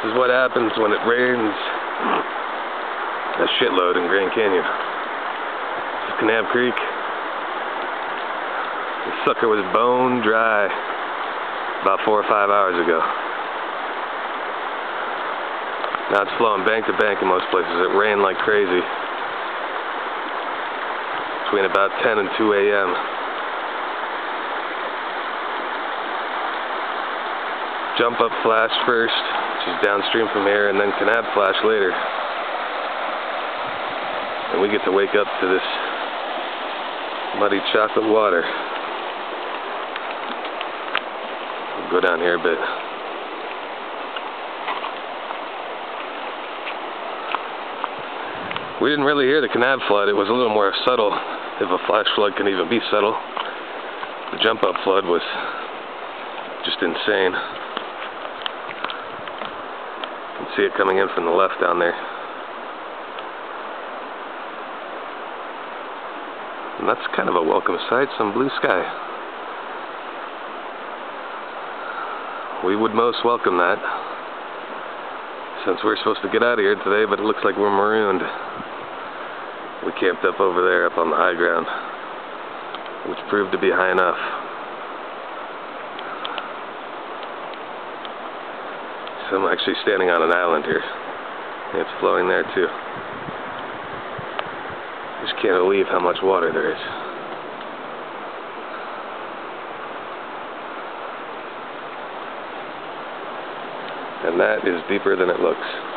This is what happens when it rains a shitload in Grand Canyon. This is Kanab Creek. This sucker was bone dry about 4 or 5 hours ago. Now it's flowing bank to bank in most places. It rained like crazy between about 10 and 2 a.m. Jump up flash first, which is downstream from here, and then Kanab flash later. And we get to wake up to this muddy chocolate water. We'll go down here a bit. We didn't really hear the Kanab flood. It was a little more subtle, if a flash flood can even be subtle. The jump up flood was just insane. You can see it coming in from the left down there. And that's kind of a welcome sight, some blue sky. We would most welcome that, since we're supposed to get out of here today, but it looks like we're marooned. We camped up over there, up on the high ground, which proved to be high enough. So I'm actually standing on an island here. It's flowing there too. Just can't believe how much water there is. And that is deeper than it looks.